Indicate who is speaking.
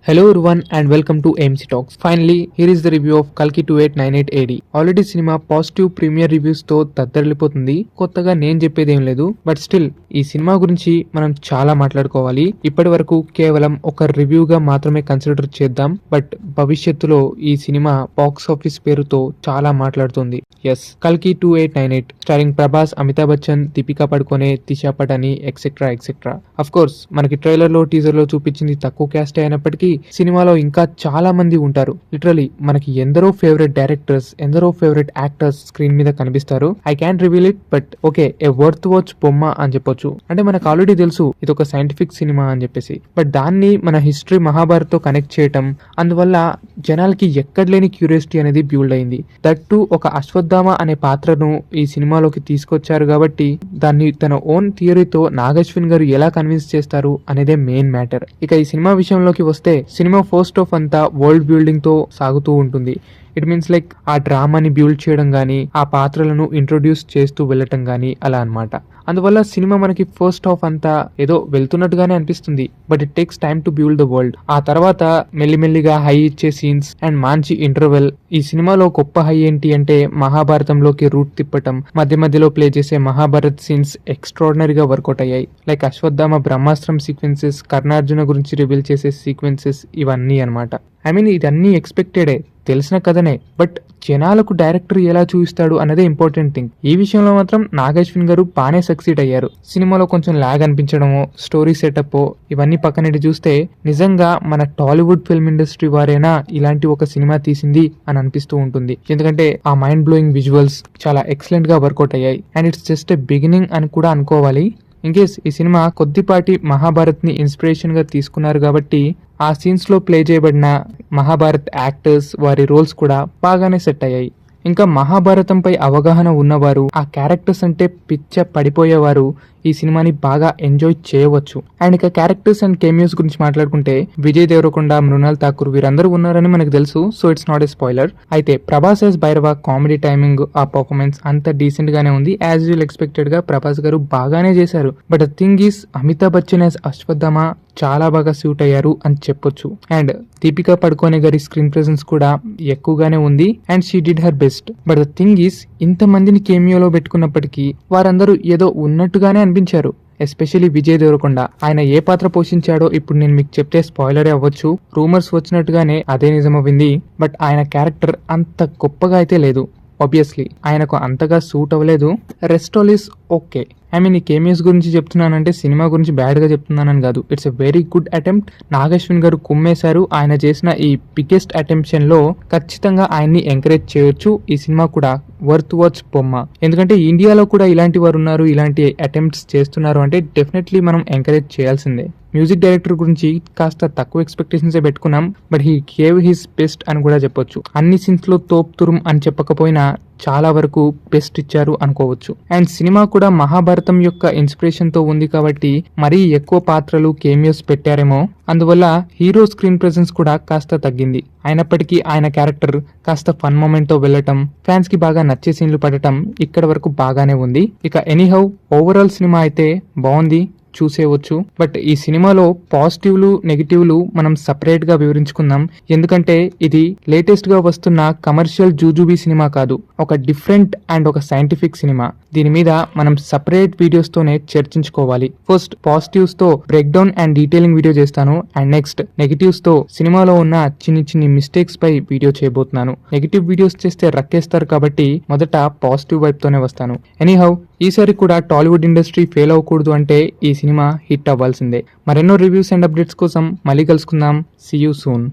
Speaker 1: Hello everyone and welcome to AMC Talks. Finally, here is the review of Kalki 2898 AD. Already cinema positive premiere reviews తో తత్తరిల్లిపోతుంది. కొత్తగా నేను చెప్పేదేం లేదు. But still ఈ cinema గురించి మనం చాలా మాట్లాడుకోవాలి. ఇప్పటి వరకు కేవలం ఒక రివ్యూగా మాత్రమే కన్సిడర్ చేద్దాం. బట్ భవిష్యత్తులో ఈ సినిమా బాక్స్ ఆఫీస్ పేరుతో చాలా మాట్లాడుతుంది. ఎస్, కల్కి 2898 starring Prabhas, Amitabh Bachchan, Deepika Padukone, Disha Patani etcetera etcetera. Of course మనకి ట్రైలర్ లో టీజర్ లో చూపించింది తక్కువ క్యాస్ట్ అయినప్పటికీ సినిమాలో ఇంకా చాలా మంది ఉంటారు. లిటరలీ మనకి ఎందరో ఫేవరెట్ డైరెక్టర్స్, ఎందరో ఫేవరెట్ యాక్టర్స్ స్క్రీన్ మీద కనిపిస్తారు. I can reveal it, but okay, A worth watch బొమ్మ అని చెప్పొచ్చు. అంటే మనకు ఆల్రెడీ తెలుసు ఇది ఒక సైంటిఫిక్ సినిమా అని చెప్పేసి, బట్ దాన్ని మన హిస్టరీ మహాభారత్ తో కనెక్ట్ చేయటం, అందువల్ల జనాలకి ఎక్కడ లేని క్యూరియాసిటీ అనేది బిల్డ్ అయింది. దట్టు ఒక అశ్వత్థామ అనే పాత్రను ఈ సినిమాలోకి తీసుకొచ్చారు కాబట్టి దాన్ని తన ఓన్ థియరీతో నాగశ్విన్ గారు ఎలా కన్విన్స్ చేస్తారు అనేదే మెయిన్ మ్యాటర్. ఇక ఈ సినిమా విషయంలోకి వస్తే సినిమా ఫస్ట్ ఆఫ్ అంతా వరల్డ్ బిల్డింగ్ తో సాగుతూ ఉంటుంది. ఇట్ మీన్స్ లైక్ ఆ డ్రామాని బిల్డ్ చేయడం గానీ, ఆ పాత్రలను ఇంట్రొడ్యూస్ చేస్తూ వెళ్ళటం గానీ అలా అన్నమాట. అందువల్ల సినిమా మనకి ఫస్ట్ హాఫ్ అంతా ఏదో వెళ్తున్నట్టుగానే అనిపిస్తుంది, but it takes time to build the world. ఆ తర్వాత మెల్లిమెల్లిగా హై ఇచ్చే సీన్స్ అండ్ మంచి ఇంటర్వెల్. ఈ సినిమాలో గొప్ప హై ఏంటి అంటే మహాభారతంలోకి రూట్ తిప్పటం, మధ్య మధ్యలో ప్లే చేసే మహాభారత్ సీన్స్ ఎక్స్ట్రాడినరీగా వర్కౌట్ అయ్యాయి. లైక్ అశ్వత్థామ బ్రహ్మాస్త్రం సీక్వెన్సెస్, కర్ణార్జున గురించి రివీల్ చేసే సీక్వెన్సెస్, ఇవన్నీ అనమాట. ఐ మీన్ ఇదన్నీ ఎక్స్పెక్టెడే, తెలిసిన కథనే, బట్ జనాలకు డైరెక్టర్ ఎలా చూపిస్తాడు అన్నదే ఇంపార్టెంట్ థింగ్. ఈ విషయంలో మాత్రం నాగశ్విన్ గారు బాగానే సక్సీడ్ అయ్యారు. సినిమాలో కొంచెం లాగ్ అనిపించడమో, స్టోరీ సెటప్ ఇవన్నీ పక్కనెట్టి చూస్తే నిజంగా మన టాలీవుడ్ ఫిల్మ్ ఇండస్ట్రీ వారైనా ఇలాంటి ఒక సినిమా తీసింది అని అనిపిస్తూ ఉంటుంది. ఎందుకంటే ఆ మైండ్ బ్లోయింగ్ విజువల్స్ చాలా ఎక్సలెంట్ గా వర్కౌట్ అయ్యాయి. And it's just a beginning అని కూడా అనుకోవాలి. ఇన్కేస్ ఈ సినిమా కొద్దిపాటి మహాభారత్ ని ఇన్స్పిరేషన్ గా తీసుకున్నారు కాబట్టి ఆ సీన్స్ లో ప్లే చేయబడిన మహాభారత్ యాక్టర్స్, వారి రోల్స్ కూడా బాగానే సెట్ అయ్యాయి. ఇంకా మహాభారతంపై అవగాహన ఉన్నవారు, ఆ క్యారెక్టర్స్ అంటే పిచ్చ పడిపోయేవారు ఈ సినిమాని బాగా ఎంజాయ్ చేయవచ్చు. అండ్ ఇక క్యారెక్టర్స్ అండ్ కెమియోస్ గురించి మాట్లాడుకుంటే విజయ్ దేవరకొండ, మృణాల్ ఠాకూర్ వీరందరూ ఉన్నారని మనకు తెలుసు, so it's not a spoiler. అయితే Prabhas as Bhairava comedy timing, ఆ పర్ఫార్మెన్స్ అంత డీసెంట్ గానే ఉంది. యాజ్ యూజువల్ ఎక్స్పెక్టెడ్ గా ప్రభాస్ గారు బాగానే చేశారు. But the thing is Amitabh Bachchan as Ashwatthama చాలా బాగా సూట్ అయ్యారు అని చెప్పొచ్చు. అండ్ దీపికా పడుకోనే గారి స్క్రీన్ ప్రెసెన్స్ కూడా ఎక్కువగానే ఉంది and she did her best. But the thing is ఇంత మందిని కేమియోలో పెట్టుకున్నప్పటికీ వారందరూ ఏదో ఉన్నట్టుగానే అనిపించారు. ఎస్పెషల్లీ విజయ్ దేవరకొండ. ఆయన ఏ పాత్ర పోషించాడో ఇప్పుడు నేను మీకు చెప్తే స్పాయిలరే అవ్వచ్చు. రూమర్స్ వచ్చినట్టుగానే అదే నిజమవ్వింది. బట్ ఆయన క్యారెక్టర్ అంత గొప్పగా అయితే లేదు. ఆబ్వియస్లీ ఆయనకు అంతగా సూట్ అవ్వలేదు. Rest all is okay. I mean ఈ కేమియోస్ గురించి చెప్తున్నానంటే సినిమా గురించి బ్యాడ్ గా చెప్తున్నానని కాదు. It's a very good attempt. Nag Ashwin గారు కుమ్మేశారు. ఆయన చేసిన ఈ బిగ్గెస్ట్ అటెంప్షన్ లో ఖచ్చితంగా ఆయన్ని ఎంకరేజ్ చేయొచ్చు. ఈ సినిమా కూడా వర్త్ వాచ్ బొమ్మ. ఎందుకంటే ఇండియాలో కూడా ఇలాంటి వారు ఉన్నారు, ఇలాంటి అటెంప్ట్స్ చేస్తున్నారు అంటే డెఫినెట్లీ మనం ఎంకరేజ్ చేయాల్సిందే. మ్యూజిక్ డైరెక్టర్ గురించి కాస్త తక్కువ ఎక్స్పెక్టేషన్స్ పెట్టుకున్నాం, but he gave his best అని కూడా చెప్పొచ్చు. అన్ని సీన్స్ లో తోప్ తురుం అని చెప్పకపోయినా చాలా వరకు బెస్ట్ ఇచ్చారు అనుకోవచ్చు. అండ్ సినిమా కూడా మహాభారతం యొక్క ఇన్స్పిరేషన్ తో ఉంది కాబట్టి మరీ ఎక్కువ పాత్రలు, కేమియోస్ పెట్టారేమో, అందువల్ల హీరో స్క్రీన్ ప్రెసెన్స్ కూడా కాస్త తగ్గింది. అయినప్పటికీ ఆయన క్యారెక్టర్ కాస్త ఫన్ మూమెంట్ తో వెళ్ళటం, ఫ్యాన్స్ కి బాగా నచ్చే సీన్లు పడటం ఇక్కడ వరకు బాగానే ఉంది. ఇక ఎనీహౌ ఓవరాల్ సినిమా అయితే బాగుంది, చూసేవచ్చు. బట్ ఈ సినిమాలో పాజిటివ్లు, నెగిటివ్లు మనం సపరేట్ గా వివరించుకుందాం. ఎందుకంటే ఇది లేటెస్ట్ గా వస్తున్న కమర్షియల్ జూజుబీ సినిమా కాదు, ఒక డిఫరెంట్ అండ్ ఒక సైంటిఫిక్ సినిమా. దీని మీద మనం సపరేట్ వీడియోస్ తోనే చర్చించుకోవాలి. ఫస్ట్ పాజిటివ్స్ తో break down and detailing video చేస్తాను. అండ్ నెక్స్ట్ నెగిటివ్స్ తో సినిమాలో ఉన్న చిన్ని మిస్టేక్స్ పై వీడియో చేయబోతున్నాను. నెగిటివ్ వీడియోస్ చేస్తే రక్కేస్తారు కాబట్టి మొదట పాజిటివ్ వైపు తోనే వస్తాను. ఎనీహౌ ఈసారి కూడా టాలీవుడ్ ఇండస్ట్రీ ఫెయిల్ అవ్వకూడదు అంటే ఈ సినిమా హిట్ అవ్వాల్సిందే. మరెన్నో రివ్యూస్ అండ్ అప్డేట్స్ కోసం మళ్ళీ కలుసుకుందాం. See you soon.